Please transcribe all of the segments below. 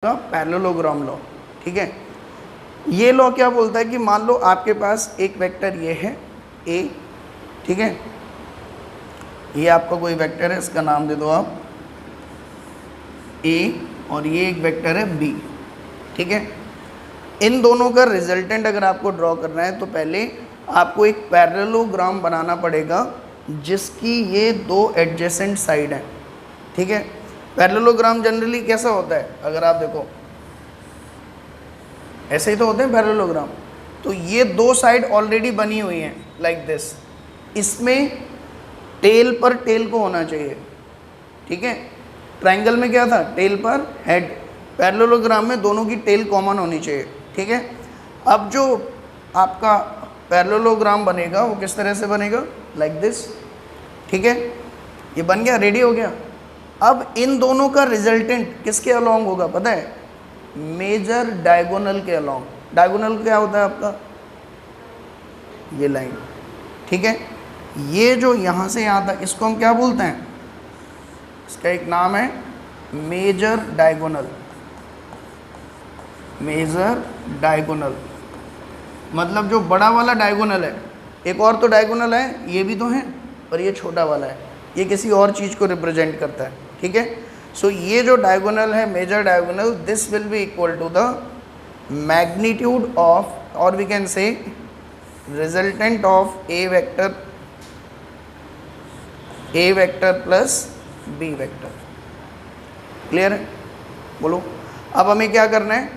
का parallelogram law. ठीक है, ये लॉ क्या बोलता है कि मान लो आपके पास एक वेक्टर ये है ए, ठीक है, ये आपका कोई वेक्टर है, इसका नाम दे दो आप ए, और ये एक वेक्टर है बी। ठीक है, इन दोनों का रिजल्टेंट अगर आपको ड्रॉ करना है तो पहले आपको एक पैरेललोग्राम बनाना पड़ेगा जिसकी ये दो एडजेसेंट साइड हैं। ठीक है, पैरेललोग्राम जनरली कैसा होता है, अगर आप देखो ऐसे ही तो होते हैं पैरेललोग्राम। तो ये दो साइड ऑलरेडी बनी हुई हैं लाइक दिस, इसमें टेल पर टेल को होना चाहिए। ठीक है, ट्रायंगल में क्या था, टेल पर हेड, पैरेललोग्राम में दोनों की टेल कॉमन होनी चाहिए। ठीक है, अब जो आपका पैरेललोग्राम बनेगा वो किस तरह से बनेगा, लाइक दिस। ठीक है, ये बन गया, रेडी हो गया। अब इन दोनों का रिजल्टेंट किसके अलोंग होगा पता है, मेजर डायगोनल के अलोंग। डायगोनल क्या होता है आपका, ये लाइन। ठीक है, ये जो यहाँ से यहाँ तक, इसको हम क्या बोलते हैं, इसका एक नाम है मेजर डायगोनल। मेजर डायगोनल मतलब जो बड़ा वाला डायगोनल है, एक और तो डायगोनल है, ये भी तो है, पर ये छोटा वाला है, ये किसी और चीज़ को रिप्रेजेंट करता है। ठीक है, सो ये जो डायगोनल है major diagonal, this will be equal to the magnitude of, और we can say resultant of A vector plus B vector. Clear है, बोलो। अब हमें क्या करना है,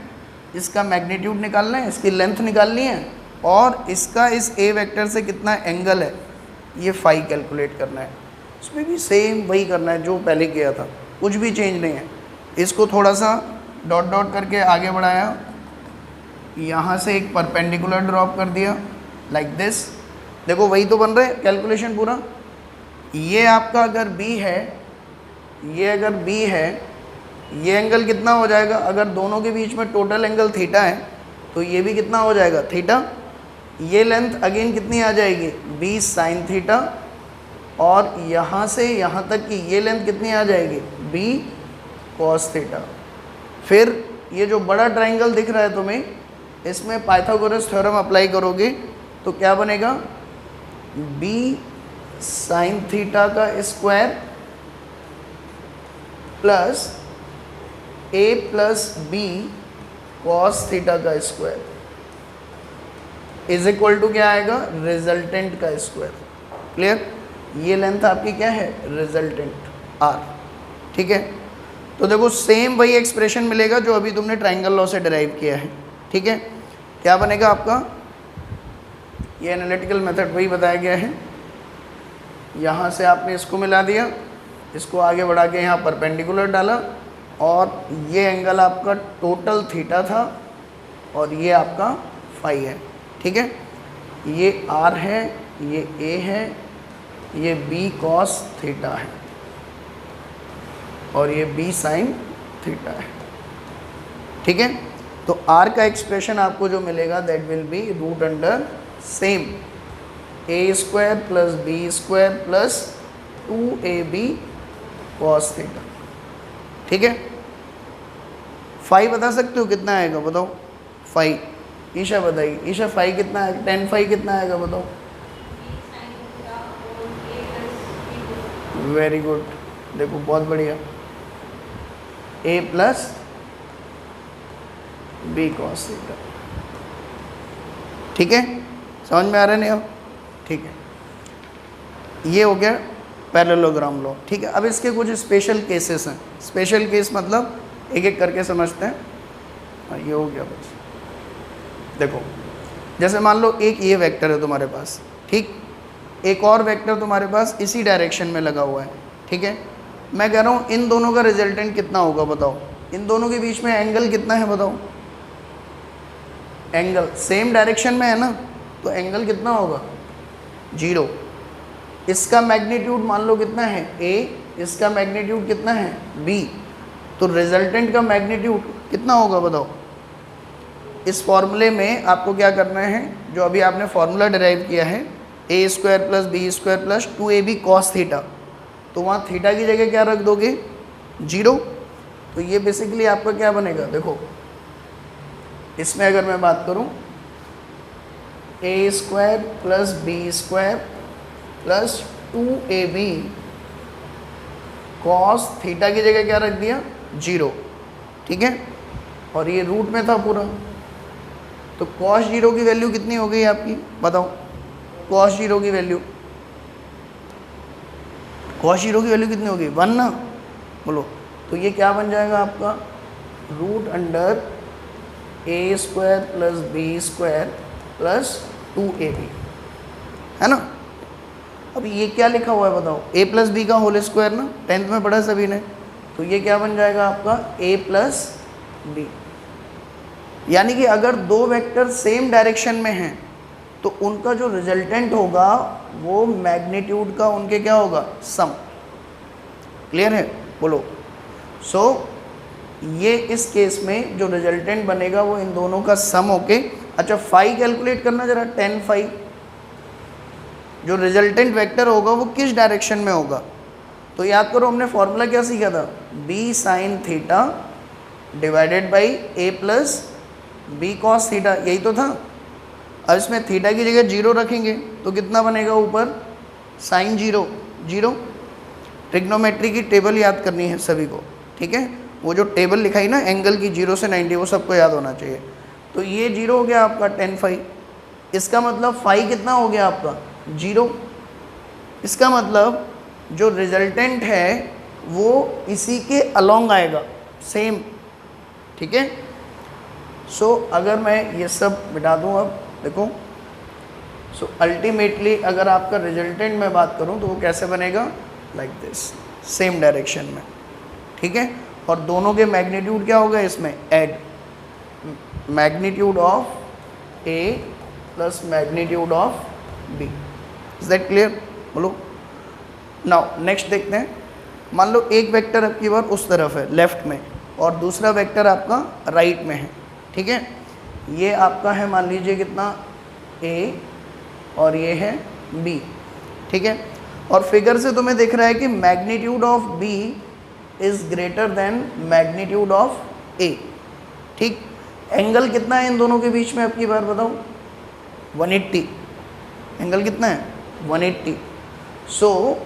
इसका मैग्नीट्यूड निकालना है, इसकी लेंथ निकालनी है, और इसका इस ए वेक्टर से कितना एंगल है ये फाई कैलकुलेट करना है। इसमें भी सेम वही करना है जो पहले किया था, कुछ भी चेंज नहीं है। इसको थोड़ा सा डॉट डॉट करके आगे बढ़ाया, यहाँ से एक परपेंडिकुलर ड्रॉप कर दिया लाइक दिस। देखो वही तो बन रहा है कैलकुलेशन पूरा। ये आपका अगर बी है, ये अगर बी है, ये एंगल कितना हो जाएगा, अगर दोनों के बीच में टोटल एंगल थीटा है तो ये भी कितना हो जाएगा, थीटा। ये लेंथ अगेन कितनी आ जाएगी, बी साइन थीटा, और यहाँ से यहाँ तक की ये लेंथ कितनी आ जाएगी, बी कॉस थीटा। फिर ये जो बड़ा ट्रायंगल दिख रहा है तुम्हें, इसमें पाइथागोरस थ्योरम अप्लाई करोगे तो क्या बनेगा, बी साइन थीटा का स्क्वायर प्लस ए प्लस बी कॉस थीटा का स्क्वायर इज इक्वल टू क्या आएगा, रिजल्टेंट का स्क्वायर। क्लियर, ये लेंथ आपकी क्या है, रिजल्टेंट आर। ठीक है, तो देखो सेम वही एक्सप्रेशन मिलेगा जो अभी तुमने ट्रायंगल लॉ से डिराइव किया है। ठीक है, क्या बनेगा आपका, ये एनालिटिकल मेथड वही बताया गया है। यहाँ से आपने इसको मिला दिया, इसको आगे बढ़ा के यहाँ परपेंडिकुलर डाला, और ये एंगल आपका टोटल थीटा था, और ये आपका फाई है। ठीक है, ये आर है, ये ए है, ये बी कॉस थीटा है, और ये बी साइन थीटा है। ठीक है, तो आर का एक्सप्रेशन आपको जो मिलेगा that will be root under same a square plus B square plus 2ab cos theta. ठीक है, फाई बता सकते हो कितना आएगा, बताओ फाई। ईशा बताइए, ईशा फाई कितना है, 10 फाई कितना आएगा बताओ। वेरी गुड, देखो बहुत बढ़िया, ए प्लस बी कॉस थीटा। ठीक है, समझ में आ रहा है नहीं अब, ठीक है, ये हो गया पैरेललोग्राम लॉ। ठीक है, अब इसके कुछ स्पेशल केसेस हैं। स्पेशल केस मतलब एक एक करके समझते हैं। ये हो गया बस। देखो जैसे मान लो एक ये वेक्टर है तुम्हारे पास, ठीक, एक और वेक्टर तुम्हारे पास इसी डायरेक्शन में लगा हुआ है। ठीक है, मैं कह रहा हूँ इन दोनों का रिजल्टेंट कितना होगा बताओ, इन दोनों के बीच में एंगल कितना है बताओ। एंगल सेम डायरेक्शन में है ना, तो एंगल कितना होगा, 0। इसका मैग्नीट्यूड मान लो कितना है, a, इसका मैग्नीट्यूड कितना है, b, तो रिजल्टेंट का मैग्नीट्यूड कितना होगा बताओ। इस फॉर्मूले में आपको क्या करना है, जो अभी आपने फॉर्मूला डिराइव किया है, A square plus B square plus 2ab cos theta, तो वहाँ थीटा की जगह क्या रख दोगे, 0, तो ये बेसिकली आपका क्या बनेगा, देखो इसमें अगर मैं बात करूं a² plus b² plus 2ab cos theta की जगह क्या रख दिया 0, ठीक है, और ये रूट में था पूरा, तो कॉस 0 की वैल्यू कितनी हो गई आपकी, बताओ कॉस 0 की वैल्यू, कॉस 0 की वैल्यू कितनी होगी 1 ना, बोलो, तो ये क्या बन जाएगा आपका root under a² plus b² plus 2ab, है ना। अब ये क्या लिखा हुआ है बताओ, a प्लस बी का होल स्क्वायर ना, 10th में पढ़ा सभी ने, तो ये क्या बन जाएगा आपका a प्लस बी। यानी कि अगर दो वेक्टर सेम डायरेक्शन में हैं तो उनका जो रिजल्टेंट होगा वो मैग्नीट्यूड का उनके क्या होगा सम। क्लियर है, बोलो। सो ये इस केस में जो रिजल्टेंट बनेगा वो इन दोनों का सम होके, अच्छा फाई कैलकुलेट करना जरा, 10 फाई, जो रिजल्टेंट वेक्टर होगा वो किस डायरेक्शन में होगा, तो याद करो हमने फॉर्मूला क्या सीखा था, b sine theta divided by a plus b cos theta, यही तो था। अब इसमें थीटा की जगह 0 रखेंगे तो कितना बनेगा ऊपर साइन 0 0। ट्रिग्नोमेट्री की टेबल याद करनी है सभी को, ठीक है, वो जो टेबल लिखाई ना एंगल की 0 से 90, वो सबको याद होना चाहिए। तो ये 0 हो गया आपका 10 फाई, इसका मतलब फाई कितना हो गया आपका 0। इसका मतलब जो रिजल्टेंट है वो इसी के अलोंग आएगा सेम, ठीक है। सो अगर मैं ये सब मिटा दूँ, अब देखो, सो अल्टीमेटली अगर आपका रिजल्टेंट में बात करूँ तो वो कैसे बनेगा, लाइक दिस, सेम डायरेक्शन में, ठीक है। और दोनों के मैग्नीट्यूड क्या होगा इसमें, add magnitude of A plus magnitude of b. Is that clear, बोलो। नाउ नेक्स्ट देखते हैं, मान लो एक वेक्टर आपकी बार उस तरफ है लेफ्ट में और दूसरा वेक्टर आपका राइट में है, ठीक है। ये आपका है मान लीजिए कितना a और ये है b, ठीक है। और फिगर से तुम्हें दिख रहा है कि magnitude of b is greater than magnitude of a, ठीक। एंगल कितना है इन दोनों के बीच में आपकी बार बताओ, 180। एंगल कितना है 180। सो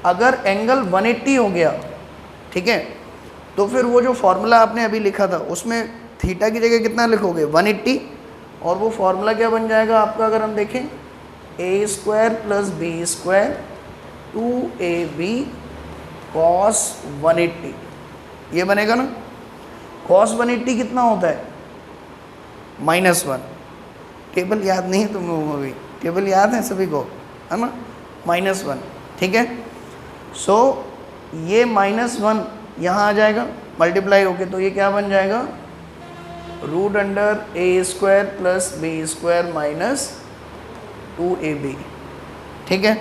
अगर एंगल 180 हो गया, ठीक है, तो फिर वो जो फॉर्मूला आपने अभी लिखा था उसमें थीटा की जगह कितना लिखोगे 180, और वो फॉर्मूला क्या बन जाएगा आपका, अगर हम देखें a² plus b² 2ab cos 180, ये बनेगा ना। cos 180 कितना होता है -1। टेबल याद नहीं है तुम लोगों को भी, टेबल याद है सभी को, है ना, -1, ठीक है। सो ये -1 यहाँ आ जाएगा मल्टीप्लाई होके, तो ये क्या बन जाएगा root under a² plus b² minus 2ab, ठीक है।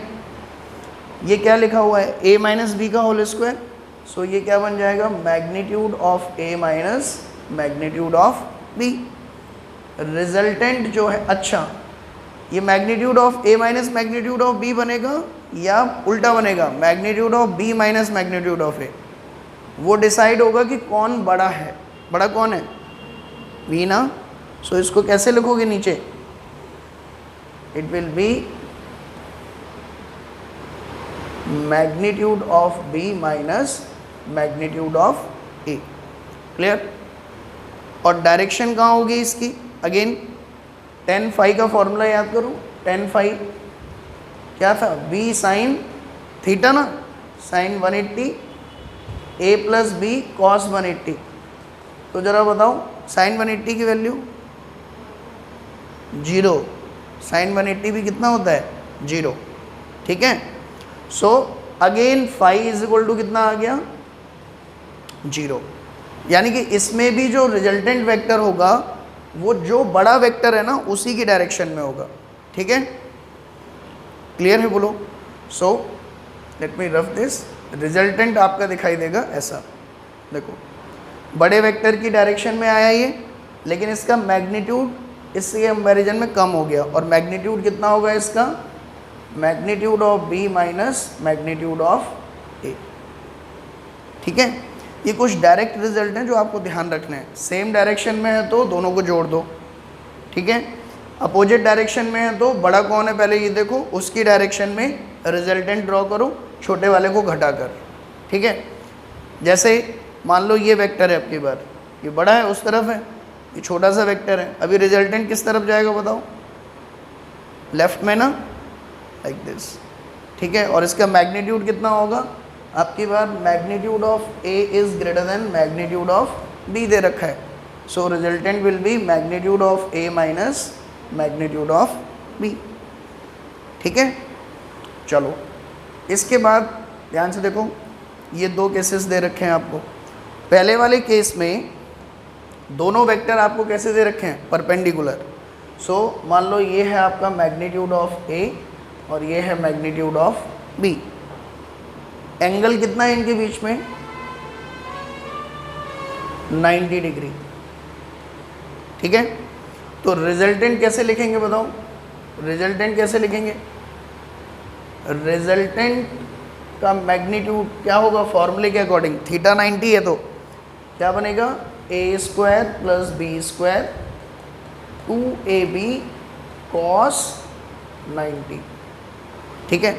ये क्या लिखा हुआ है a माइनस बी का होल स्क्वायर, सो ये क्या बन जाएगा magnitude of a minus magnitude of b। Resultant जो है, अच्छा ये magnitude of a minus magnitude of b बनेगा या उल्टा बनेगा magnitude of b minus magnitude of a, वो डिसाइड होगा कि कौन बड़ा है। बड़ा कौन है b ना। सो इसको कैसे लिखोगे नीचे, it will be magnitude of b minus magnitude of a। Clear. और डायरेक्शन कहाँ होगी इसकी, अगेन tan फाई का फॉर्मूला याद करो, tan फाई क्या था b साइन थीटा ना, sine 180 a plus b cos 180। तो ज़रा बताओ साइन 180 की वैल्यू 0, साइन 180 भी कितना होता है 0, ठीक है। So again phi is equal to कितना आ गया 0। यानी कि इसमें भी जो रिजल्टेंट वेक्टर होगा वो जो बड़ा वेक्टर है ना उसी की डायरेक्शन में होगा, ठीक है। क्लियर है, बोलो। So let me rough this, resultant आपका दिखाई देगा ऐसा, देखो बड़े वेक्टर की डायरेक्शन में आया ये, लेकिन इसका मैग्नीट्यूड इससे कंपैरिजन में कम हो गया, और मैग्नीट्यूड कितना होगा इसका magnitude of b minus magnitude of a, ठीक है। ये कुछ डायरेक्ट रिजल्ट हैं जो आपको ध्यान रखने हैं। सेम डायरेक्शन में है तो दोनों को जोड़ दो, ठीक है। अपोजिट डायरेक्शन में है तो बड़ा कौन है पहले ये देखो, उसकी डायरेक्शन में रिजल्टेंट ड्रॉ करो छोटे वाले को घटाकर, ठीक है। जैसे मान लो ये वेक्टर है, आपकी बार ये बड़ा है उस तरफ है, ये छोटा सा वेक्टर है, अभी रिजल्टेंट किस तरफ जाएगा बताओ, लेफ्ट में ना, लाइक दिस, ठीक है। और इसका मैग्नीट्यूड कितना होगा, आपकी बार magnitude of A is greater than magnitude of B दे रखा है, so resultant will be magnitude of A minus magnitude of B, ठीक है। चलो इसके बाद ध्यान से देखो, ये दो केसेस दे रखे हैं आपको। पहले वाले केस में दोनों वेक्टर आपको कैसे दे रखे हैं, परपेंडिकुलर। सो मान लो ये है आपका मैग्नीट्यूड ऑफ ए और ये है मैग्नीट्यूड ऑफ बी। एंगल कितना है इनके बीच में, 90 डिग्री, ठीक है। तो रिजल्टेंट कैसे लिखेंगे बताओ, रिजल्टेंट कैसे लिखेंगे, रिजल्टेंट का मैग्नीट्यूड क्या होगा, फॉर्मूले के अकॉर्डिंग, थीटा 90 है तो क्या बनेगा, A square plus B square 2ab cos 90, ठीक है।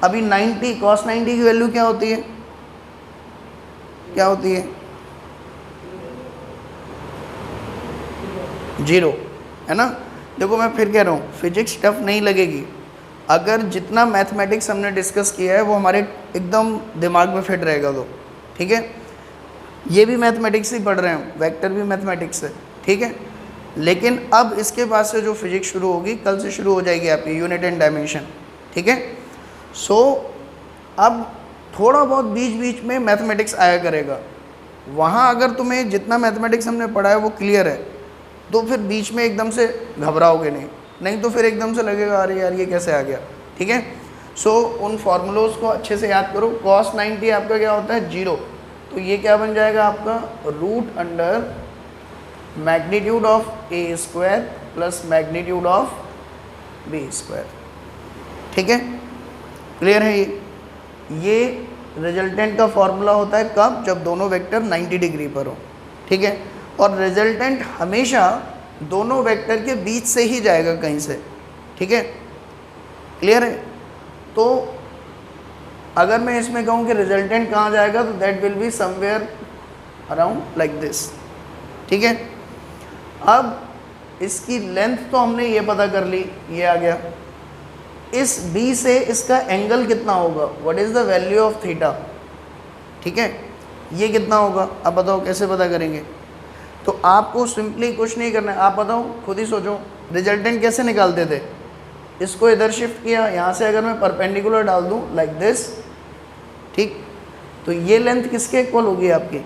अभी 90 cos 90 की वैल्यू क्या होती है, क्या होती है, 0 है ना। देखो मैं फिर कह रहा हूँ, फिजिक्स टफ नहीं लगेगी अगर जितना मैथमेटिक्स हमने डिस्कस किया है वो हमारे एकदम दिमाग में फिट रहेगा तो, ठीक है। ये भी मैथमेटिक्स ही पढ़ रहे हैं, वेक्टर भी मैथमेटिक्स है, ठीक है। लेकिन अब इसके बाद से जो फिजिक्स शुरू होगी, कल से शुरू हो जाएगी आपकी यूनिट एंड डायमेंशन, ठीक है। सो अब थोड़ा बहुत बीच बीच में मैथमेटिक्स आया करेगा, वहाँ अगर तुम्हें जितना मैथमेटिक्स हमने पढ़ा है वो क्लियर है तो फिर बीच में एकदम से घबराओगे नहीं तो फिर एकदम से लगेगा अरे यार ये कैसे आ गया, ठीक है। सो उन फार्मूलोज को अच्छे से याद करो। cos 90 आपका क्या होता है, 0, तो ये क्या बन जाएगा आपका root under magnitude of a square plus magnitude of b square, ठीक है। क्लियर है ये रिजल्टेंट का फॉर्मूला होता है कब, जब दोनों वेक्टर 90 डिग्री पर हो, ठीक है। और रिजल्टेंट हमेशा दोनों वेक्टर के बीच से ही जाएगा कहीं से, ठीक है। क्लियर है। तो अगर मैं इसमें कहूँ कि रिजल्टेंट कहाँ जाएगा तो that will be somewhere around like this, ठीक है। अब इसकी लेंथ तो हमने ये पता कर ली, ये आ गया। इस B से इसका एंगल कितना होगा, what is the value of theta, ठीक है। ये कितना होगा, अब बताओ कैसे पता करेंगे। तो आपको सिंपली कुछ नहीं करना है, आप बताओ खुद ही सोचो, रिजल्टेंट कैसे निकालते थे, इसको इधर शिफ्ट किया, यहाँ से अगर मैं परपेंडिकुलर डाल दूँ लाइक दिस, ठीक, तो ये लेंथ किसके इक्वल होगी आपकी,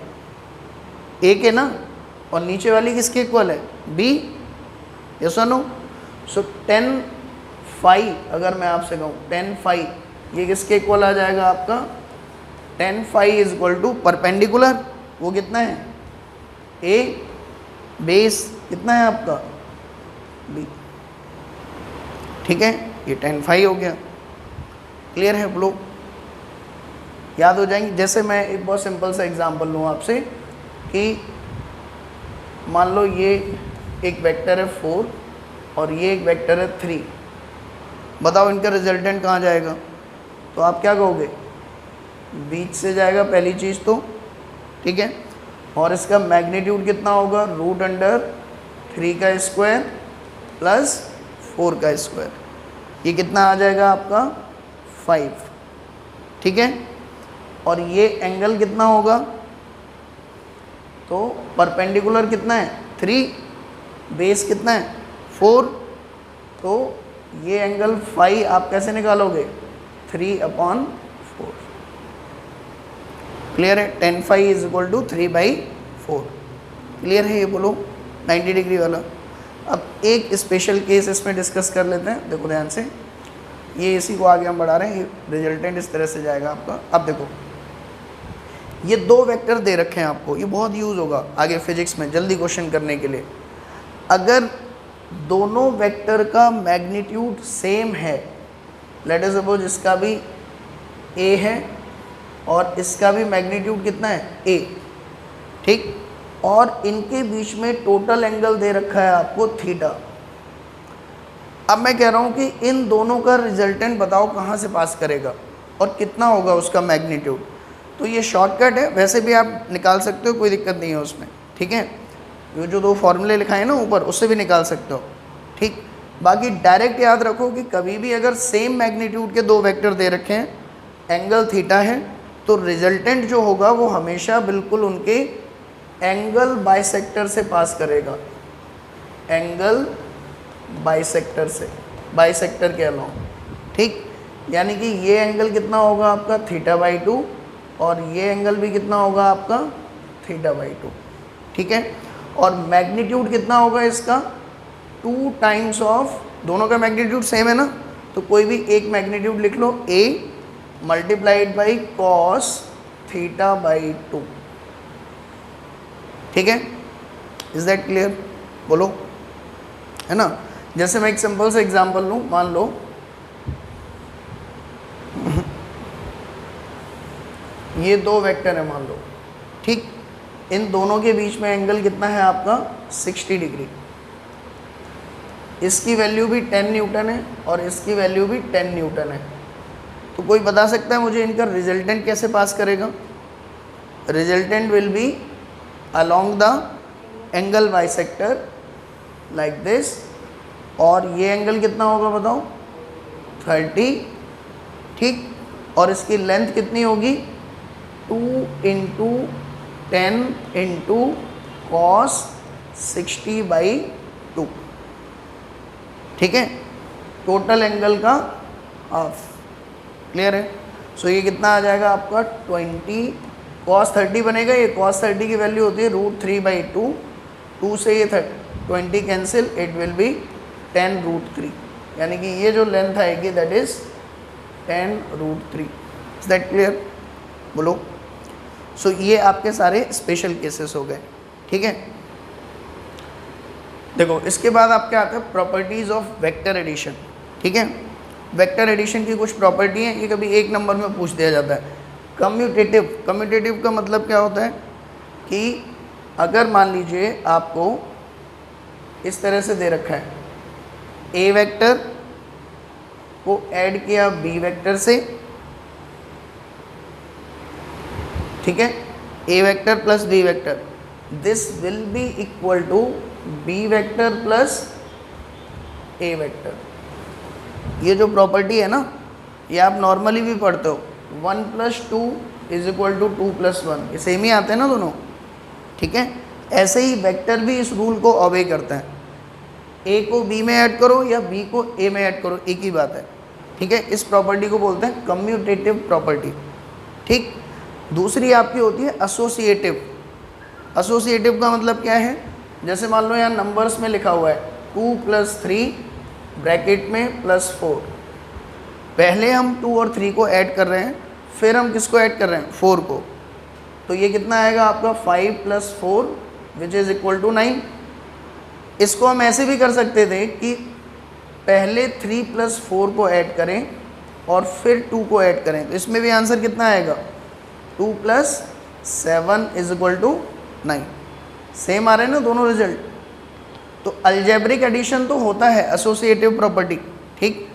ए के ना, और नीचे वाली किसके इक्वल है, बी, यस और नो। सो 10 फाई अगर मैं आपसे कहूँ 10 फाई, ये किसके इक्वल आ जाएगा आपका, 10 phi is equal to perpendicular, वो कितना है, ए, बेस कितना है आपका, बी, ठीक है। ये 10 फाई हो गया। क्लियर है लोग, याद हो जाएंगे। जैसे मैं एक बहुत सिंपल सा एग्जांपल लूँ आपसे कि मान लो ये एक वेक्टर है 4 और ये एक वेक्टर है 3, बताओ इनका रिजल्टेंट कहाँ जाएगा, तो आप क्या कहोगे, बीच से जाएगा पहली चीज़ तो, ठीक है। और इसका मैग्नीट्यूड कितना होगा, रूट अंडर 3 का स्क्वायर प्लस 4 का स्क्वायर, ये कितना आ जाएगा आपका 5, ठीक है। और ये एंगल कितना होगा, तो परपेंडिकुलर कितना है 3, बेस कितना है 4, तो ये एंगल फाई आप कैसे निकालोगे, 3/4। क्लियर है, 10 phi is equal to 3/4। Clear है ये बोलो 90 डिग्री वाला। अब एक स्पेशल केस इसमें डिस्कस कर लेते हैं, देखो ध्यान से, ये इसी को आगे हम बढ़ा रहे हैं, ये रिजल्टेंट इस तरह से जाएगा आपका। अब देखो ये दो वेक्टर दे रखे हैं आपको, ये बहुत यूज़ होगा आगे फिजिक्स में जल्दी क्वेश्चन करने के लिए। अगर दोनों वेक्टर का मैग्नीट्यूड सेम है, लेट अस सपोज इसका भी ए है और इसका भी मैग्नीट्यूड कितना है a, ठीक। और इनके बीच में टोटल एंगल दे रखा है आपको थीटा। अब मैं कह रहा हूँ कि इन दोनों का रिजल्टेंट बताओ कहाँ से पास करेगा और कितना होगा उसका मैग्नीट्यूड। तो ये शॉर्टकट है, वैसे भी आप निकाल सकते हो, कोई दिक्कत नहीं है उसमें, ठीक है। ये जो दो फॉर्मूले लिखाए हैं ना ऊपर, उससे भी निकाल सकते हो, ठीक। बाकी डायरेक्ट याद रखो कि कभी भी अगर सेम मैग्नीट्यूड के दो वेक्टर दे रखे हैं, एंगल थीटा है, तो रिजल्टेंट जो होगा वो हमेशा बिल्कुल उनके एंगल बाइसेक्टर से पास करेगा, एंगल बाइसेक्टर से, बाइसेक्टर के अलाउंग, ठीक। यानी कि ये एंगल कितना होगा आपका θ/2 और ये एंगल भी कितना होगा आपका θ/2, ठीक है। और मैग्नीट्यूड कितना होगा इसका 2 टाइम्स ऑफ, दोनों का मैग्नीट्यूड सेम है ना, तो कोई भी एक मैग्नीट्यूड लिख लो a मल्टीप्लाइड बाई cos θ/2, ठीक है। Is that clear? बोलो, है ना। जैसे मैं एक सिंपल से एग्जांपल लूँ, मान लो ये दो वेक्टर है मान लो, ठीक। इन दोनों के बीच में एंगल कितना है आपका 60 डिग्री। इसकी वैल्यू भी 10 न्यूटन है और इसकी वैल्यू भी 10 न्यूटन है। तो कोई बता सकता है मुझे इनका रिजल्टेंट कैसे पास करेगा? Resultant will B along the angle bisector like this, और ये एंगल कितना होगा बताओ 30, ठीक। और इसकी लेंथ कितनी होगी 2 × 10 × cos 60/2, ठीक है। टोटल एंगल का हाफ, क्लियर है। सो ये कितना आ जाएगा आपका 20 cos 30 बनेगा। ये cos 30 की वैल्यू होती है √3/2, 2 से ये 20 कैंसिल, इट विल बी 10√3, यानी कि ये जो लेंथ आएगी that is 10√3। Is that clear? बोलो। सो ये आपके सारे स्पेशल केसेस हो गए, ठीक है। देखो इसके बाद आपके आते हैं प्रॉपर्टीज ऑफ वेक्टर एडिशन, ठीक है। वेक्टर एडिशन की कुछ प्रॉपर्टी है, ये कभी एक नंबर में पूछ दिया जाता है। कम्यूटेटिव, कम्यूटेटिव का मतलब क्या होता है कि अगर मान लीजिए आपको इस तरह से दे रखा है, ए वेक्टर को ऐड किया बी वेक्टर से, ठीक है, A vector plus B vector, this will be equal to B vector plus A vector. ये जो प्रॉपर्टी है ना, ये आप नॉर्मली भी पढ़ते हो, 1 + 2 = 2 + 1, ये सेम ही आते हैं ना दोनों, ठीक है। ऐसे ही वेक्टर भी इस रूल को ऑबे करते हैं, ए को बी में ऐड करो या बी को ए में ऐड करो, एक ही बात है, ठीक है। इस प्रॉपर्टी को बोलते हैं कम्यूटेटिव प्रॉपर्टी, ठीक। दूसरी आपकी होती है एसोसिएटिव। एसोसिएटिव का मतलब क्या है, जैसे मान लो यहाँ नंबर्स में लिखा हुआ है 2 + 3 ब्रैकेट में +4, पहले हम 2 और 3 को ऐड कर रहे हैं, फिर हम किसको ऐड कर रहे हैं 4 को, तो ये कितना आएगा आपका 5 + 4 विच इज़ इक्वल टू 9। इसको हम ऐसे भी कर सकते थे कि पहले 3 + 4 को ऐड करें और फिर 2 को ऐड करें, तो इसमें भी आंसर कितना आएगा 2 + 7 = 9। सेम आ रहे हैं ना दोनों रिजल्ट। तो अलजेब्रिक एडिशन तो होता है एसोसिएटिव प्रॉपर्टी, ठीक।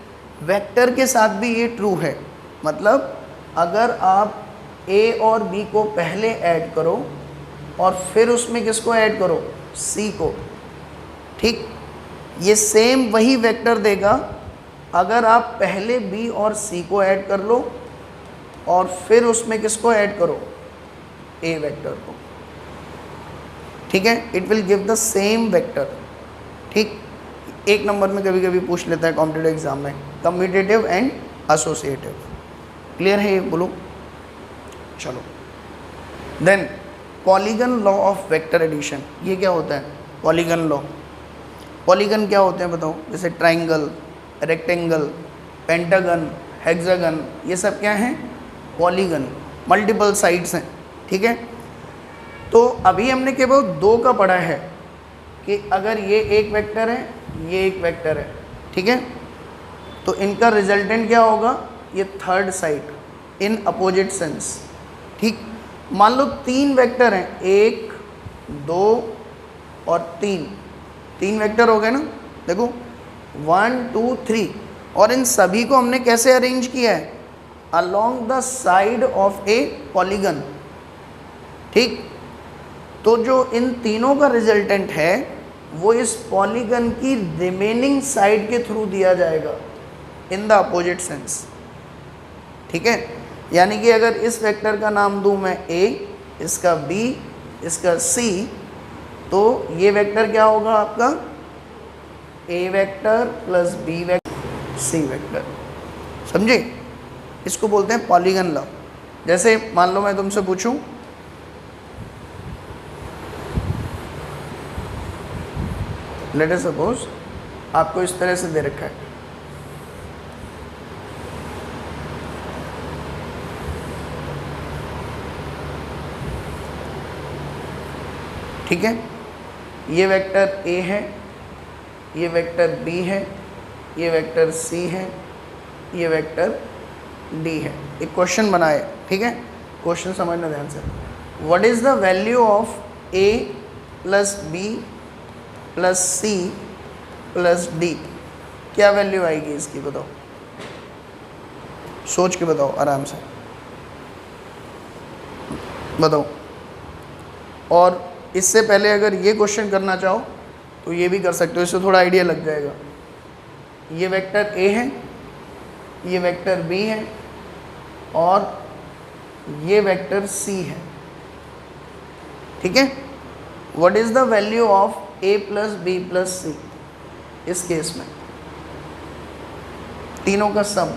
वेक्टर के साथ भी ये ट्रू है, मतलब अगर आप ए और बी को पहले ऐड करो और फिर उसमें किसको ऐड करो सी को, ठीक, ये सेम वही वेक्टर देगा अगर आप पहले बी और सी को ऐड कर लो और फिर उसमें किसको ऐड करो ए वेक्टर को, ठीक है। It will give the same vector, ठीक। एक नंबर में कभी कभी पूछ लेता है कॉम्पिटिटिव एग्जाम में, कम्यूटेटिव एंड एसोसिएटिव। क्लियर है ये? बोलो। चलो then polygon law of vector addition, ये क्या होता है पॉलीगन लॉ? पॉलीगन क्या होते हैं बताओ? जैसे ट्राइंगल, रेक्टेंगल, पेंटागन, हेक्सागन, ये सब क्या हैं पॉलीगन, मल्टीपल साइड्स हैं, ठीक है। तो अभी हमने केवल 2 का पढ़ा है कि अगर ये एक वेक्टर है, ये एक वेक्टर है, ठीक है, तो इनका रिजल्टेंट क्या होगा, ये third side in opposite sense, ठीक, मान लो 3 वेक्टर हैं, 1 2 और 3 वेक्टर हो गए ना, देखो 1 2 3, और इन सभी को हमने कैसे अरेंज किया है, along the side of A polygon. ठीक, तो जो इन तीनों का रिजल्टेंट है वो इस पॉलीगन की रिमेनिंग साइड के थ्रू दिया जाएगा इन द अपोजिट सेंस। ठीक है, यानी कि अगर इस वेक्टर का नाम दूं मैं ए, इसका बी, इसका सी, तो ये वेक्टर क्या होगा आपका, A vector plus B vector C vector. समझे, इसको बोलते हैं पॉलीगन लॉ। जैसे मान लो मैं तुमसे पूछूं, लेट अस सपोज आपको इस तरह से दे रखा है, ठीक है, ये वेक्टर ए है, ये वेक्टर बी है, ये वेक्टर सी है, ये वेक्टर डी है। एक क्वेश्चन बनाए, ठीक है, क्वेश्चन समझना ध्यान से। What is the value of A plus B plus c plus d, क्या वैल्यू आएगी इसकी, बताओ, सोच के बताओ आराम से बताओ। और इससे पहले अगर ये क्वेश्चन करना चाहो तो ये भी कर सकते हो, इससे थोड़ा आइडिया लग जाएगा। ये वेक्टर ए है, ये वेक्टर बी है और ये वेक्टर सी है। ठीक है, what is the value of A plus B plus C, इस केस में तीनों का सम।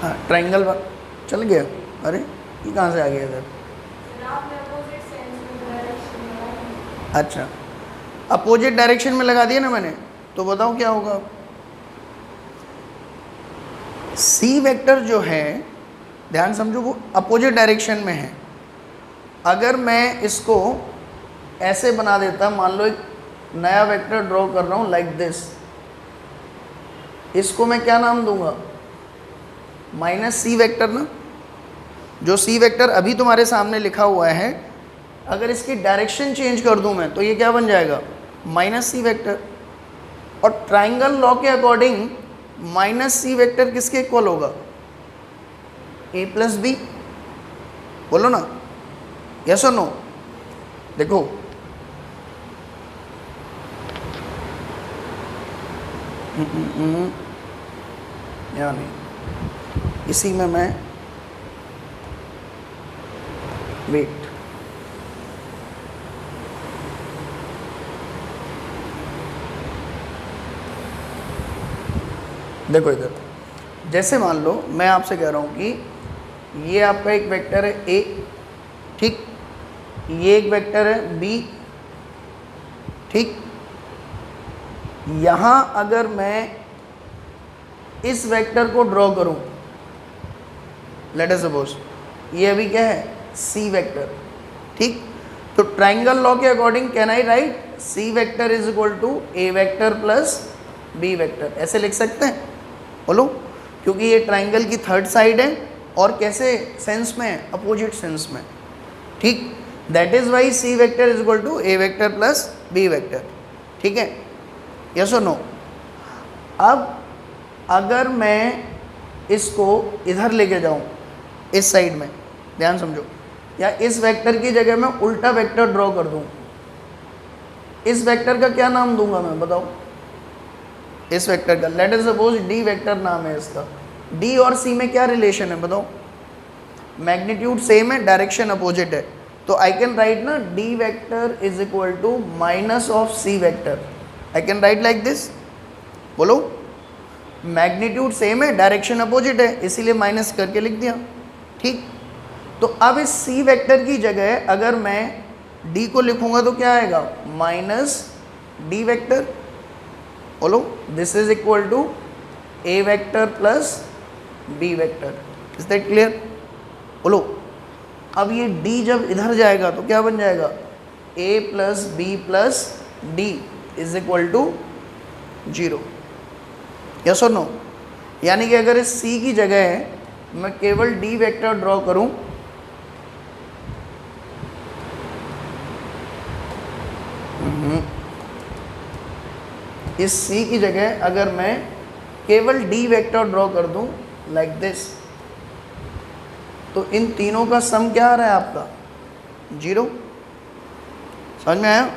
हाँ, ट्राइंगल चल गया, अरे ये कहाँ से आ गया इधर, अच्छा अपोजिट डायरेक्शन में लगा दिया ना मैंने, तो बताओ क्या होगा। सी वेक्टर जो है, ध्यान समझो, वो अपोजिट डायरेक्शन में है। अगर मैं इसको ऐसे बना देता, मान लो एक नया वेक्टर ड्रॉ कर रहा हूँ लाइक दिस, इसको मैं क्या नाम दूंगा, माइनस सी वेक्टर ना, जो सी वेक्टर अभी तुम्हारे सामने लिखा हुआ है, अगर इसकी डायरेक्शन चेंज कर दूं मैं तो ये क्या बन जाएगा, माइनस सी वेक्टर। और ट्राइंगल लॉ के अकॉर्डिंग माइनस सी वेक्टर किसके इक्वल होगा, ए प्लस बी, बोलो ना, यस और नो। देखो यहाँ नहीं, इसी में मैं वेट, देखो इधर, जैसे मान लो मैं आपसे कह रहा हूँ कि ये आपका एक वेक्टर है ए, ठीक, ये एक वेक्टर है बी, ठीक, यहाँ अगर मैं इस वेक्टर को ड्रॉ करूँ, लेट अस सपोज ये अभी क्या है, सी वेक्टर, ठीक, तो ट्राइंगल लॉ के according can I write c vector is equal to a vector plus B vector, ऐसे लिख सकते हैं, बोलो, क्योंकि ये ट्राइंगल की थर्ड साइड है और कैसे सेंस में है, अपोजिट सेंस में, ठीक, that is why c vector is equal to a vector plus B vector. ठीक है, यस और नो। अब अगर मैं इसको इधर लेके जाऊं, इस साइड में, ध्यान समझो, या इस वेक्टर की जगह मैं उल्टा वेक्टर ड्रॉ कर दूं, इस वेक्टर का क्या नाम दूंगा मैं, बताओ, इस वेक्टर का, let us suppose D vector नाम है इसका। डी और सी में क्या रिलेशन है बताओ, मैग्नीट्यूड सेम है, डायरेक्शन अपोजिट है, तो आई कैन राइट ना d vector is equal to minus of c vector, I can write like this, बोलो, मैग्नीट्यूड सेम है, डायरेक्शन अपोजिट है, इसीलिए माइनस करके लिख दिया, ठीक। तो अब इस सी वेक्टर की जगह अगर मैं डी को लिखूंगा तो क्या आएगा, माइनस डी वेक्टर, बोलो, this is equal to a vector plus B vector, is that clear, बोलो। अब ये डी जब इधर जाएगा तो क्या बन जाएगा, A plus B plus D is equal to 0, yes और नो। यानी कि अगर इस C की जगह मैं केवल D वेक्टर ड्रॉ करूं, इस C की जगह अगर मैं केवल D वेक्टर ड्रॉ कर दूं लाइक दिस, तो इन तीनों का सम क्या आ रहा है आपका? 0। समझ में आया?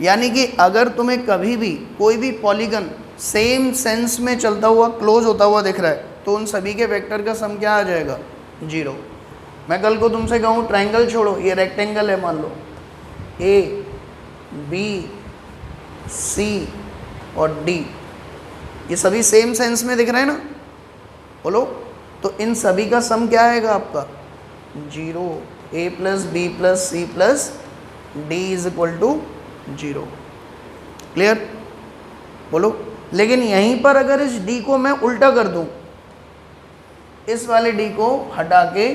यानी कि अगर तुम्हें कभी भी कोई भी पॉलीगन सेम सेंस में चलता हुआ क्लोज होता हुआ दिख रहा है, तो उन सभी के वेक्टर का सम क्या आ जाएगा? 0। मैं कल को तुमसे कहूँ ट्रायंगल छोड़ो, ये रेक्टेंगल है मान लो, A B C और D, ये सभी सेम सेंस में दिख रहे हैं ना, बोलो, तो इन सभी का सम क्या आएगा आपका? 0। A plus B plus c plus D is equal to 0। Clear? बोलो। लेकिन यहीं पर अगर इस D को मैं उल्टा कर दूं, इस वाले D को हटा के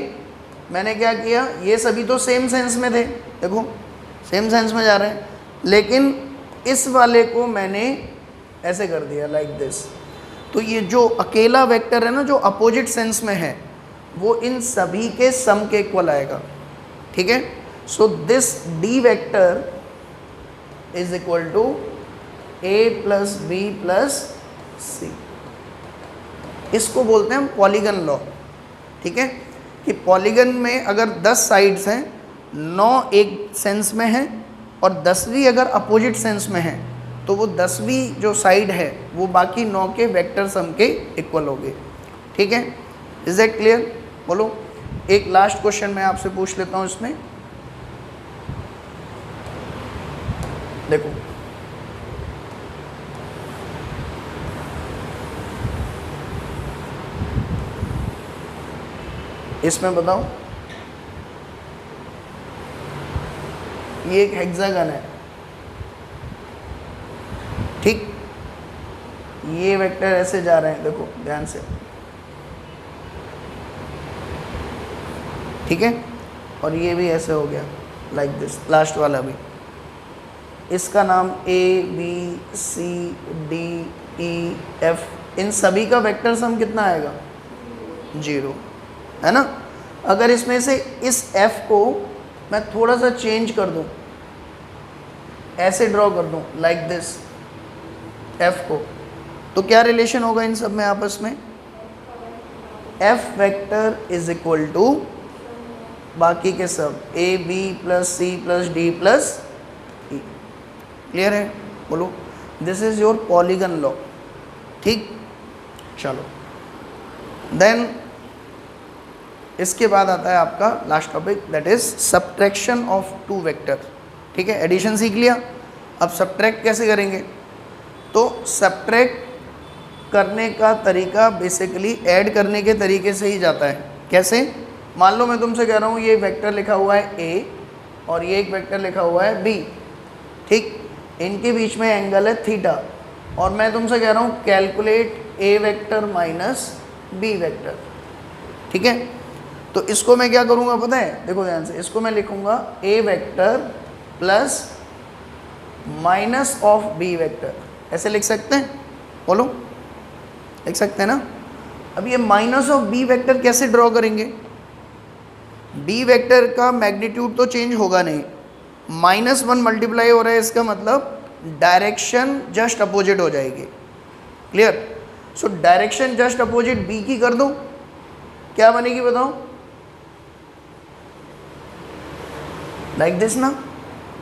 मैंने क्या किया, ये सभी तो सेम सेंस में थे, देखो सेम सेंस में जा रहे हैं, लेकिन इस वाले को मैंने ऐसे कर दिया लाइक दिस, तो ये जो अकेला वेक्टर है ना, जो अपोजिट सेंस में है, वो इन सभी के सम के इक्वल आएगा। ठीक है? So this D vector is equal to A plus B plus C. इसको बोलते हैं पॉलीगन लॉ। ठीक है? कि पॉलीगन में अगर 10 साइड्स हैं, 9 एक सेंस में हैं और 10वीं अगर अपोजिट सेंस में है, तो वो 10वीं जो साइड है वो बाकी 9 के वेक्टर सम के इक्वल होगी। ठीक है? Is that clear? बोलो। एक लास्ट क्वेश्चन मैं आपसे पूछ लेता हूँ इसमें, देखो इसमें बताओ, ये एक हेक्सागन है, ठीक, ये वेक्टर ऐसे जा रहे हैं, देखो ध्यान से, ठीक है, और ये भी ऐसे हो गया लाइक दिस, लास्ट वाला भी, इसका नाम A B C D E F, इन सभी का वेक्टर सम कितना आएगा? 0, है ना। अगर इसमें से इस F को मैं थोड़ा सा चेंज कर दूं, ऐसे ड्रॉ कर दूं लाइक दिस F को, तो क्या रिलेशन होगा इन सब में आपस में? F vector is equal to बाकी के सब A B plus C plus D plus E। Clear है? बोलो। This is your polygon law. ठीक, चलो देन इसके बाद आता है आपका last topic, that is subtraction of 2 vector. ठीक है, एडिशन सीख लिया, अब सब्ट्रैक्ट कैसे करेंगे? तो सब्ट्रैक्ट करने का तरीका बेसिकली ऐड करने के तरीके से ही जाता है। कैसे? मान लो मैं तुमसे कह रहा हूँ ये वेक्टर लिखा हुआ है A और ये एक वेक्टर लिखा हुआ है B, ठीक, इनके बीच में एंगल है थीटा, और मैं तुमसे कह रहा हूँ calculate A vector minus B vector. ठीक है, तो इसको मैं क्या करूँगा पता है? देखो ध्यान से, इसको मैं लिखूँगा A vector plus minus of B vector, ऐसे लिख सकते हैं? बोलो, लिख सकते हैं ना। अब ये माइनस ऑफ B वेक्टर कैसे ड्रॉ करेंगे? B वेक्टर का मैग्नीट्यूड तो चेंज होगा नहीं, -1 मल्टीप्लाई हो रहा है, इसका मतलब डायरेक्शन जस्ट अपोजिट हो जाएगी। Clear? So direction just opposite B की कर दो, क्या बनेगी बताओ? लाइक दिस ना।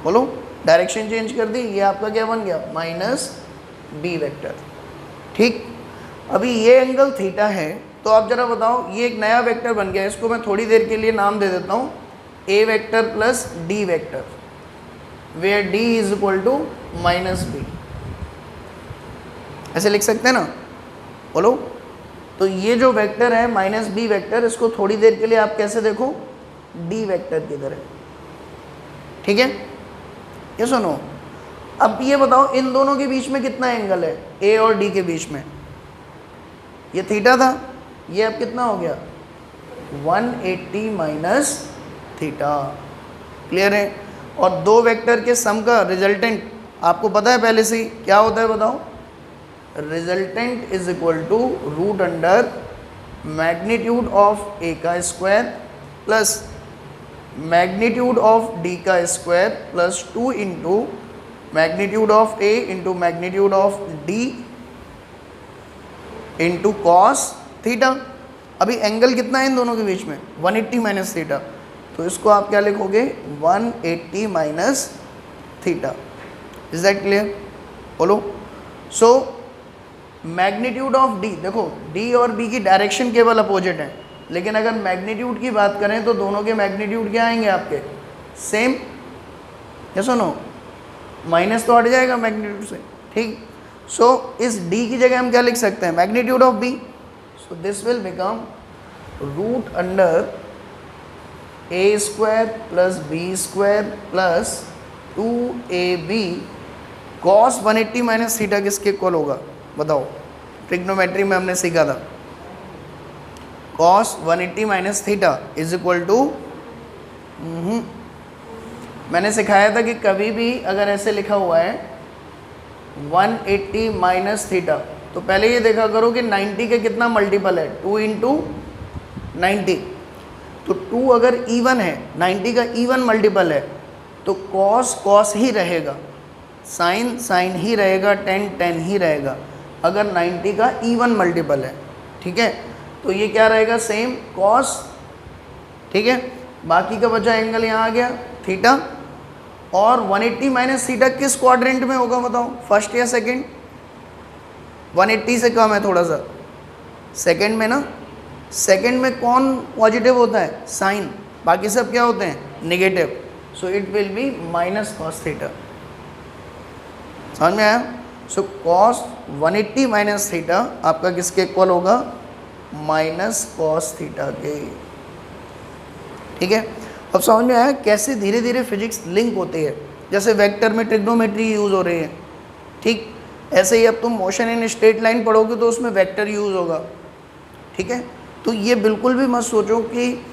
बोलो, डायरेक्शन चेंज कर दी, ये आपका क्या बन गया? Minus B vector. ठीक, अभी ये एंगल थीटा है, तो आप जरा बताओ, ये एक नया वेक्टर बन गया, इसको मैं थोड़ी देर के लिए नाम दे देता हूँ A vector plus D vector, where D is equal to minus B, ऐसे लिख सकते हैं ना। बोलो, तो ये जो वेक्टर है माइनस B वेक्टर, इसको थोड़ी देर के लिए आप कैसे देखो? D वेक्टर की तरह। ठीक है, ये सुनो, अब ये बताओ इन दोनों के बीच में कितना एंगल है? A और D के बीच में ये थीटा था, ये अब कितना हो गया? 180 माइनस थीटा। क्लियर है? और 2 वेक्टर के सम का रिजल्टेंट आपको पता है पहले से ही, क्या होता है बताओ? Resultant is equal to root under magnitude of A का square plus magnitude of D का square plus 2 into magnitude of A into magnitude of D into cos theta. अभी एंगल कितना है इन दोनों के बीच में 180 माइनस थीटा, तो इसको आप क्या लिखोगे 180 minus theta. Is that clear? बोलो। सो मैग्नीट्यूड ऑफ डी, देखो डी और बी की डायरेक्शन केवल अपोजिट है, लेकिन अगर मैग्नीट्यूड की बात करें तो दोनों के मैग्नीट्यूड क्या आएंगे आपके सेम। ये सुनो माइनस तो हट जाएगा मैग्नीट्यूड से, ठीक। सो इस डी की जगह हम क्या लिख सकते हैं magnitude of b. So this will become root under a square plus B square plus 2ab cos 180 minus theta किसके इक्वल होगा बताओ? ट्रिग्नोमेट्री में हमने सीखा था cos 180 minus theta is equal to, मैंने सिखाया था कि कभी भी अगर ऐसे लिखा हुआ है 180 माइनस थीटा, तो पहले ये देखा करो कि 90 का कितना मल्टीपल है 2 इंटू 90, तो 2 अगर इवन है 90 का इवन मल्टीपल है तो कॉस कॉस ही रहेगा, साइन साइन ही रहेगा, टेन टेन ही रहेगा अगर 90 का इवन मल्टीपल है, ठीक है। तो ये क्या रहेगा सेम कॉस, ठीक है। बाकी का बचा एंगल यहाँ आ गया थीटा, और 180 माइनस थीटा किस क्वाड्रेंट में होगा बताओ? फर्स्ट या सेकंड? 180 से कम है थोड़ा सा, सेकंड में ना। सेकंड में कौन पॉजिटिव होता है? साइन, बाकी सब क्या होते हैं negative. So it will B minus cos theta. समझ में आया? सो कॉस 180 माइनस थीटा आपका किसके इक्वल होगा? माइनस कॉस थीटा के, ठीक है। अब समझ में आया कैसे धीरे धीरे फिजिक्स लिंक होती है। जैसे वेक्टर में ट्रिग्नोमेट्री यूज़ हो रही है, ठीक, ऐसे ही अब तुम मोशन इन स्ट्रेट लाइन पढ़ोगे तो उसमें वेक्टर यूज़ होगा, ठीक है। तो ये बिल्कुल भी मत सोचो कि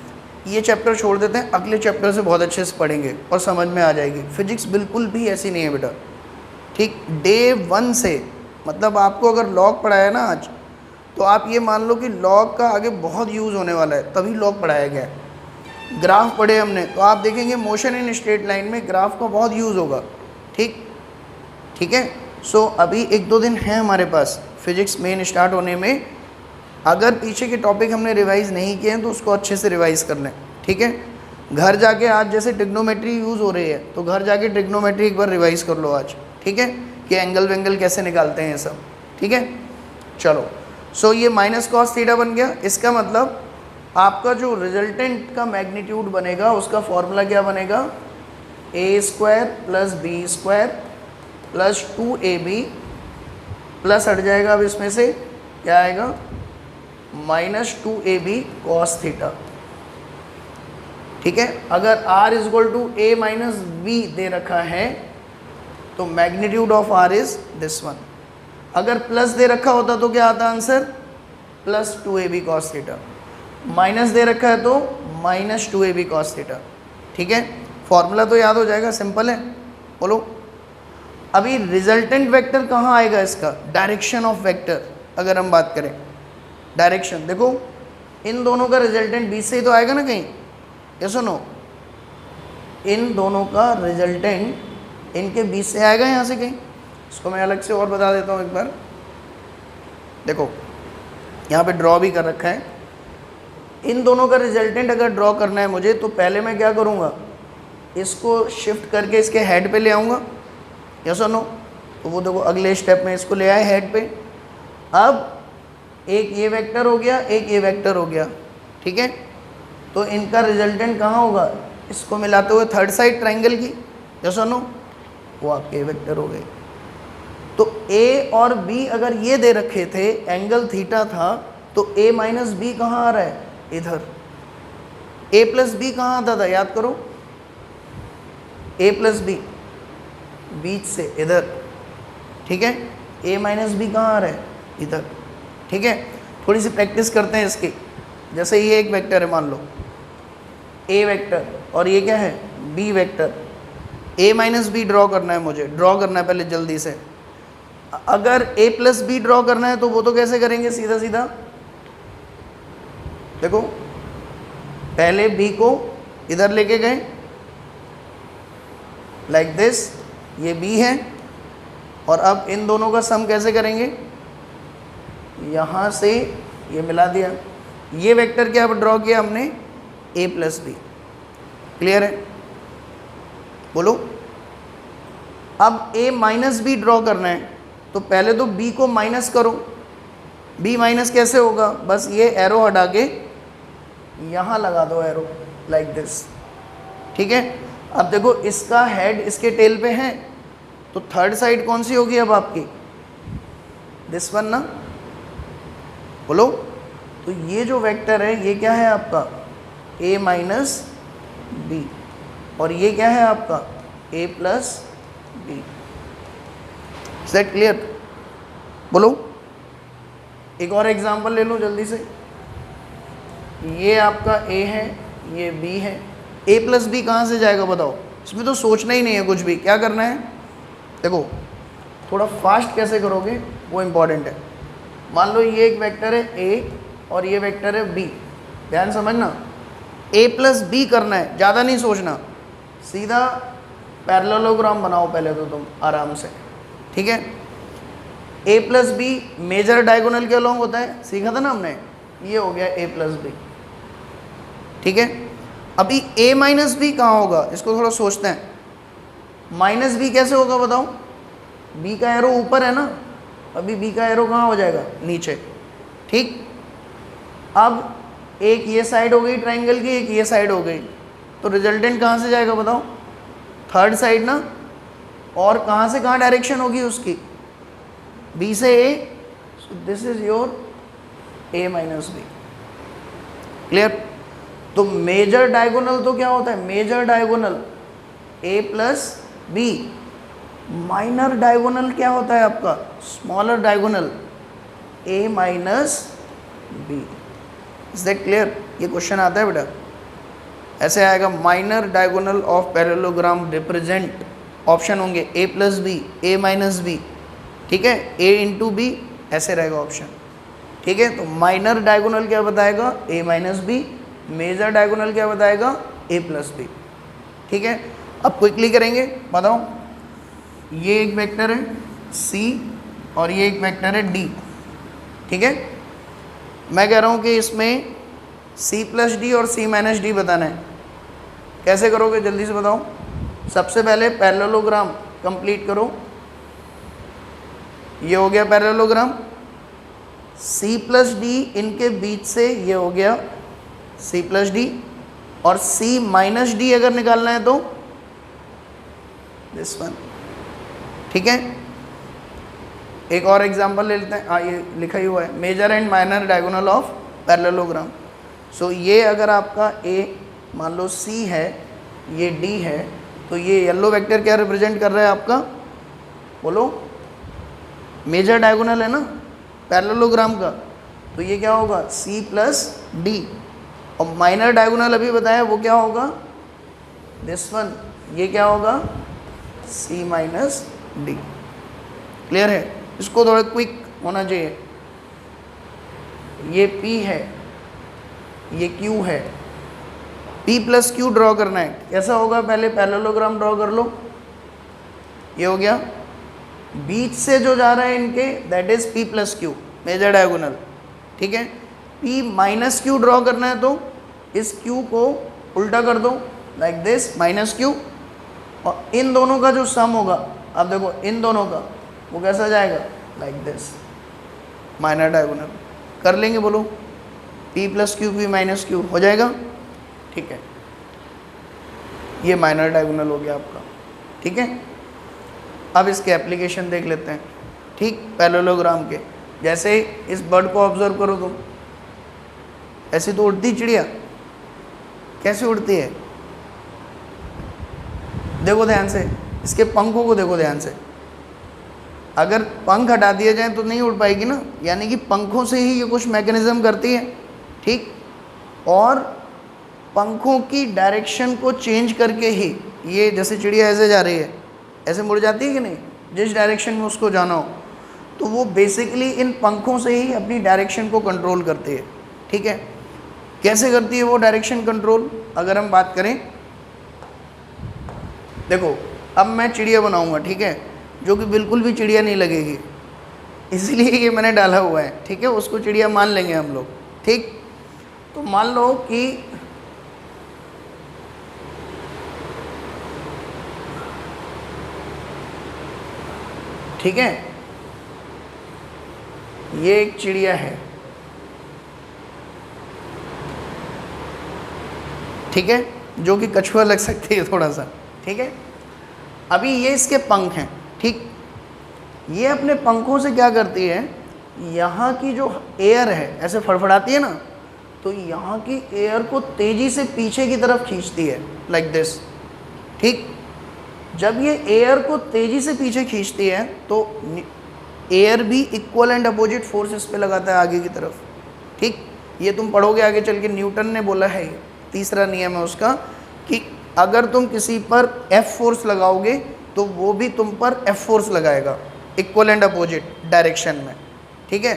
ये चैप्टर छोड़ देते हैं, अगले चैप्टर से बहुत अच्छे से पढ़ेंगे और समझ में आ जाएगी। फिजिक्स बिल्कुल भी ऐसी नहीं है बेटा, ठीक। डे 1 से, मतलब आपको अगर लॉग पढ़ाया ना आज, तो आप ये मान लो कि लॉग का आगे बहुत यूज़ होने वाला है, तभी लॉग पढ़ाया गया है। ग्राफ पढ़े हमने, तो आप देखेंगे मोशन इन स्ट्रेट लाइन में ग्राफ का बहुत यूज़ होगा, ठीक, ठीक है। सो अभी 1-2 दिन है हमारे पास फिजिक्स मेन स्टार्ट होने में। अगर पीछे के टॉपिक हमने रिवाइज़ नहीं किए हैं तो उसको अच्छे से रिवाइज़ कर लें, ठीक है। घर जाके आज जैसे ट्रिग्नोमेट्री यूज़ हो रही है तो घर जाके ट्रिग्नोमेट्री एक बार रिवाइज़ कर लो आज, ठीक है, कि एंगल वेंगल कैसे निकालते हैं ये सब, ठीक है। चलो, सो ये माइनस कॉस थीटा बन गया। इसका मतलब आपका जो रिजल्टेंट का मैग्नीट्यूड बनेगा उसका फॉर्मूला क्या बनेगा? A square plus B square plus 2ab plus हट जाएगा अब इसमें से क्या आएगा? माइनस 2ab कॉस थीटा, ठीक है। अगर r is equal to a minus B दे रखा है तो magnitude of r is this one. अगर प्लस दे रखा होता तो क्या आता answer? Plus 2ab cos theta. Minus दे रखा है तो माइनस 2ab कॉस थीटा, ठीक है। फॉर्मूला तो याद हो जाएगा, सिंपल है। बोलो। अभी रिजल्टेंट वेक्टर कहाँ आएगा इसका? डायरेक्शन ऑफ वेक्टर अगर हम बात करें, डायरेक्शन देखो इन दोनों का रिजल्टेंट बीच से ही तो आएगा ना कहीं, ये सुनो, इन दोनों का रिजल्टेंट इनके बीच से आएगा यहाँ से कहीं। इसको मैं अलग से और बता देता हूँ एक बार। देखो यहाँ पे ड्रॉ भी कर रखा है। इन दोनों का रिजल्टेंट अगर ड्रॉ करना है मुझे तो पहले मैं क्या करूँगा? इसको शिफ्ट करके इसके हेड पे ले आऊँगा, यस और नो? तो वो देखो अगले स्टेप में इसको ले आए हेड पे। अब एक ये वेक्टर हो गया, एक ये वेक्टर हो गया, ठीक है। तो इनका रिजल्टेंट कहाँ होगा? इसको मिलाते हुए थर्ड साइड ट्राइंगल की, यस और नो? वो आपके वेक्टर हो गए। तो ए और बी अगर ये दे रखे थे, एंगल थीटा था, तो ए माइनस बी कहाँ आ रहा है? इधर। ए प्लस बी कहाँ आता था? याद करो, ए प्लस बी बीच से इधर, ठीक है। ए माइनस बी कहाँ आ रहा है? इधर, ठीक है। थोड़ी सी प्रैक्टिस करते हैं इसकी। जैसे ये एक वेक्टर है, मान लो ए वेक्टर, और ये क्या है? B vector. A minus B draw करना है मुझे, ड्रॉ करना है पहले जल्दी से। अगर a प्लस बी ड्रॉ करना है तो वो तो कैसे करेंगे, सीधा सीधा देखो, पहले b को इधर लेके गए लाइक दिस, ये b है, और अब इन दोनों का सम कैसे करेंगे, यहाँ से ये मिला दिया, ये वेक्टर क्या ड्रॉ किया हमने, a प्लस बी। क्लियर है, बोलो। अब a माइनस बी ड्रॉ करना है तो पहले तो b को माइनस करो, b माइनस कैसे होगा, बस ये एरो हटा के यहाँ लगा दो एरो लाइक दिस, ठीक है। अब देखो इसका हेड इसके टेल पे है, तो थर्ड साइड कौन सी होगी अब आपकी, दिस वन ना, बोलो। तो ये जो वेक्टर है ये क्या है आपका, a माइनस बी, और ये क्या है आपका a plus b. Set clear, बोलो। एक और एग्जांपल ले लो जल्दी से, ये आपका a है, ये b है, a प्लस बी कहाँ से जाएगा बताओ, इसमें तो सोचना ही नहीं है कुछ भी, क्या करना है, देखो थोड़ा फास्ट कैसे करोगे वो इम्पॉर्टेंट है। मान लो ये एक वेक्टर है a और ये वेक्टर है b, ध्यान समझना, a प्लस बी करना है, ज़्यादा नहीं सोचना, सीधा पैरेललोग्राम बनाओ पहले तो तुम आराम से, ठीक है। a plus b major diagonal के अलॉन्ग होता है, सीखा था ना हमने, ये हो गया a प्लस बी, ठीक है। अभी a माइनस बी कहाँ होगा, इसको थोड़ा सोचते हैं, माइनस बी कैसे होगा बताओ, b का एरो ऊपर है ना, अभी b का एरो कहाँ हो जाएगा, नीचे, ठीक। अब एक ये साइड हो गई ट्राइंगल की, एक ये साइड हो गई, तो रिजल्टेंट कहाँ से जाएगा बताओ, थर्ड साइड ना, और कहाँ से कहाँ डायरेक्शन होगी उसकी, b से a, so this is your a minus b. Clear, तो मेजर डायगोनल तो क्या होता है, major diagonal a plus b, minor diagonal क्या होता है आपका, smaller diagonal a minus b. Is that clear, ये क्वेश्चन आता है बेटा, ऐसे आएगा, minor diagonal of parallelogram represent, option होंगे a plus b, a minus b, ठीक है, a इंटू बी, ऐसे रहेगा ऑप्शन, ठीक है। तो माइनर डायगोनल क्या बताएगा, a minus b, major diagonal क्या बताएगा, a प्लस बी, ठीक है। अब क्विकली करेंगे, बताओ, ये एक वेक्टर है c और ये एक वेक्टर है d, ठीक है। मैं कह रहा हूँ कि इसमें c प्लस डी और c माइनस डी बताना है, कैसे करोगे जल्दी से बताओ। सबसे पहले पैरेललोग्राम कंप्लीट करो, ये हो गया पैरेललोग्राम, c प्लस डी इनके बीच से ये हो गया c प्लस डी, और c माइनस डी अगर निकालना है तो दिस वन, ठीक है। एक और एग्जांपल ले लेते हैं, ये लिखा ही हुआ है, major and minor diagonal of parallelogram. So ये अगर आपका a मान लो c है, ये d है, तो ये येलो वेक्टर क्या रिप्रेजेंट कर रहा है आपका, बोलो, मेजर डायगोनल है ना पैरेललोग्राम का, तो ये क्या होगा, c प्लस डी, और माइनर डायगोनल अभी बताया वो क्या होगा, दिस वन, ये क्या होगा, c माइनस डी। क्लियर है, इसको थोड़ा क्विक होना चाहिए, ये p है, ये q है, p प्लस क्यू ड्रॉ करना है, कैसा होगा, पहले पैरेललोग्राम ड्रॉ कर लो, ये हो गया, बीच से जो जा रहा है इनके that is p plus q, major diagonal, ठीक है। p माइनस क्यू ड्रॉ करना है तो इस q को उल्टा कर दो लाइक दिस, माइनस क्यू, और इन दोनों का जो सम होगा, अब देखो इन दोनों का वो कैसा जाएगा, लाइक दिस, माइनर डायगोनल कर लेंगे, बोलो, p plus Q p minus Q हो जाएगा, ठीक है। ये माइनर डायगोनल हो गया आपका, ठीक है। अब इसके एप्लीकेशन देख लेते हैं, ठीक, पैरेललोग्राम के, जैसे इस बर्ड को ऑब्जर्व करो तुम, ऐसे तो उड़ती चिड़िया, कैसे उड़ती है, देखो ध्यान से, इसके पंखों को देखो ध्यान से, अगर पंख हटा दिए जाएं तो नहीं उड़ पाएगी ना, यानी कि पंखों से ही ये कुछ मैकेनिज्म करती है, ठीक, और पंखों की डायरेक्शन को चेंज करके ही ये, जैसे चिड़िया ऐसे जा रही है, ऐसे मुड़ जाती है कि नहीं, जिस डायरेक्शन में उसको जाना हो, तो वो बेसिकली इन पंखों से ही अपनी डायरेक्शन को कंट्रोल करती है। ठीक है, कैसे करती है वो डायरेक्शन कंट्रोल? अगर हम बात करें, देखो अब मैं चिड़िया बनाऊंगा, ठीक है, जो कि बिल्कुल भी चिड़िया नहीं लगेगी, इसलिए ये मैंने डाला हुआ है। ठीक है, उसको चिड़िया मान लेंगे हम लोग। ठीक, तो मान लो कि ठीक है, ये एक चिड़िया है, ठीक है, जो कि कछुआ लग सकती है थोड़ा सा। ठीक है, अभी ये इसके पंख हैं। ठीक, ये अपने पंखों से क्या करती है, यहाँ की जो एयर है ऐसे फड़फड़ाती है ना, तो यहाँ की एयर को तेज़ी से पीछे की तरफ खींचती है, लाइक दिस। ठीक, जब ये एयर को तेज़ी से पीछे खींचती है तो एयर भी इक्वल एंड अपोजिट फोर्स इस पे लगाता है आगे की तरफ। ठीक, ये तुम पढ़ोगे आगे चल के, न्यूटन ने बोला है, ये तीसरा नियम है उसका, कि अगर तुम किसी पर F फोर्स लगाओगे तो वो भी तुम पर F फोर्स लगाएगा, इक्वल एंड अपोजिट डायरेक्शन में। ठीक है,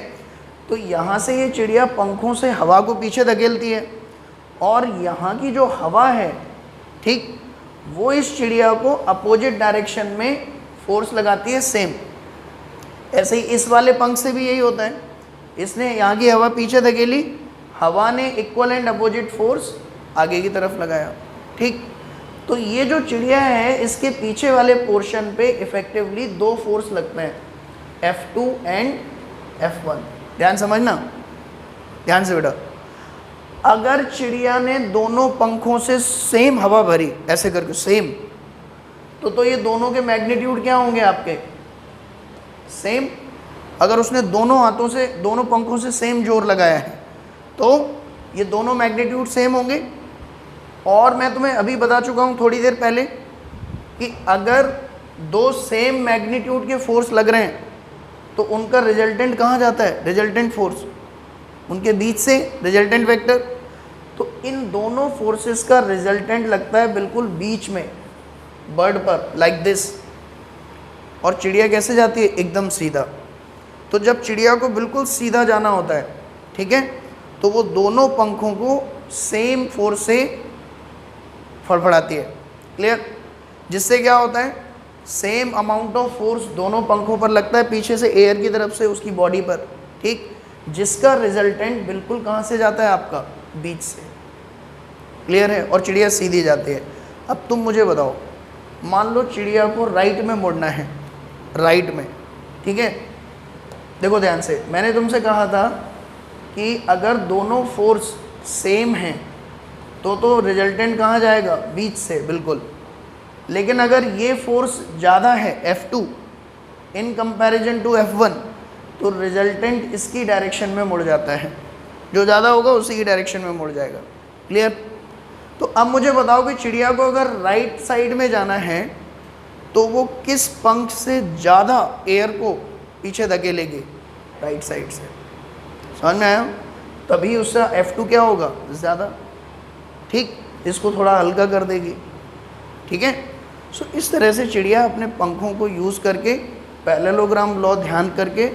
तो यहाँ से ये चिड़िया पंखों से हवा को पीछे धकेलती है, और यहाँ की जो हवा है, ठीक, वो इस चिड़िया को अपोजिट डायरेक्शन में फोर्स लगाती है सेम। ऐसे ही इस वाले पंख से भी यही होता है, इसने यहाँ की हवा पीछे धकेली, हवा ने इक्वल एंड अपोजिट फोर्स आगे की तरफ लगाया। ठीक, तो ये जो चिड़िया है इसके पीछे वाले पोर्शन पे इफेक्टिवली दो फोर्स लगते हैं, F2 एंड F1। ध्यान समझना, ध्यान से बेटा। अगर चिड़िया ने दोनों पंखों से सेम हवा भरी, ऐसे करके सेम, तो ये दोनों के मैग्नीट्यूड क्या होंगे आपके? सेम। अगर उसने दोनों हाथों से, दोनों पंखों से सेम जोर लगाया है तो ये दोनों मैग्नीट्यूड सेम होंगे। और मैं तुम्हें अभी बता चुका हूँ थोड़ी देर पहले कि अगर दो सेम मैग्नीट्यूड के फोर्स लग रहे हैं तो उनका रिजल्टेंट कहाँ जाता है? रिजल्टेंट फोर्स, उनके बीच से रिजल्टेंट वेक्टर। तो इन दोनों फोर्सेस का रिजल्टेंट लगता है बिल्कुल बीच में, बर्ड पर, लाइक दिस। और चिड़िया कैसे जाती है? एकदम सीधा। तो जब चिड़िया को बिल्कुल सीधा जाना होता है, ठीक है, तो वो दोनों पंखों को सेम फोर्स से फड़फड़ाती है। क्लियर? जिससे क्या होता है, सेम अमाउंट ऑफ फोर्स दोनों पंखों पर लगता है, पीछे से एयर की तरफ से उसकी बॉडी पर। ठीक, जिसका रिजल्टेंट बिल्कुल कहाँ से जाता है? आपका बीच से। क्लियर है? और चिड़िया सीधी जाती है। अब तुम मुझे बताओ, मान लो चिड़िया को राइट में मुड़ना है, राइट में, ठीक है, देखो ध्यान से, मैंने तुमसे कहा था कि अगर दोनों फोर्स सेम हैं तो रिजल्टेंट कहाँ जाएगा? बीच से, बिल्कुल। लेकिन अगर ये फोर्स ज़्यादा है, F2 in comparison to F1, तो रिजल्टेंट इसकी डायरेक्शन में मुड़ जाता है, जो ज़्यादा होगा उसी की डायरेक्शन में मुड़ जाएगा। क्लियर? तो अब मुझे बताओ कि चिड़िया को अगर राइट साइड में जाना है तो वो किस पंख से ज़्यादा एयर को पीछे धकेलेगी? राइट साइड से। समझ में आया? तभी उसका F2 क्या होगा? ज़्यादा। ठीक, इसको थोड़ा हल्का कर देगी। ठीक है, सो इस तरह से चिड़िया अपने पंखों को यूज़ करके, पैरेललोग्राम लॉ ध्यान करके,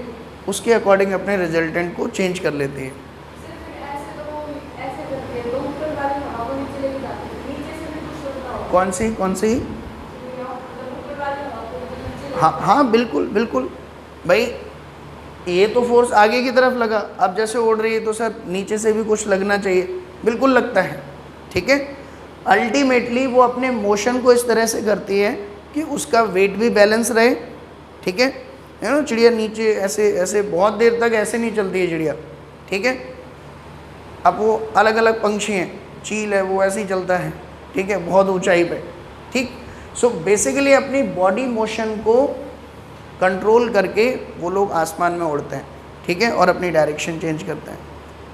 उसके अकॉर्डिंग अपने रिजल्टेंट को चेंज कर लेती है। कौन सी? हाँ बिल्कुल बिल्कुल भाई, ये तो फोर्स आगे की तरफ लगा, अब जैसे उड़ रही है तो सर नीचे से भी कुछ लगना चाहिए, बिल्कुल लगता है। ठीक है, अल्टीमेटली वो अपने मोशन को इस तरह से करती है कि उसका वेट भी बैलेंस रहे। ठीक है ना, चिड़िया नीचे ऐसे ऐसे बहुत देर तक ऐसे नहीं चलती है चिड़िया। ठीक है, अब वो अलग अलग पंछी हैं, चील है वो ऐसे ही चलता है, ठीक है, बहुत ऊंचाई पे। ठीक, सो बेसिकली अपनी बॉडी मोशन को कंट्रोल करके वो लोग आसमान में उड़ते हैं। ठीक है, और अपनी डायरेक्शन चेंज करते हैं।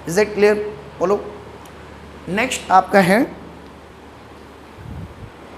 Is it clear? बोलो। नेक्स्ट आपका है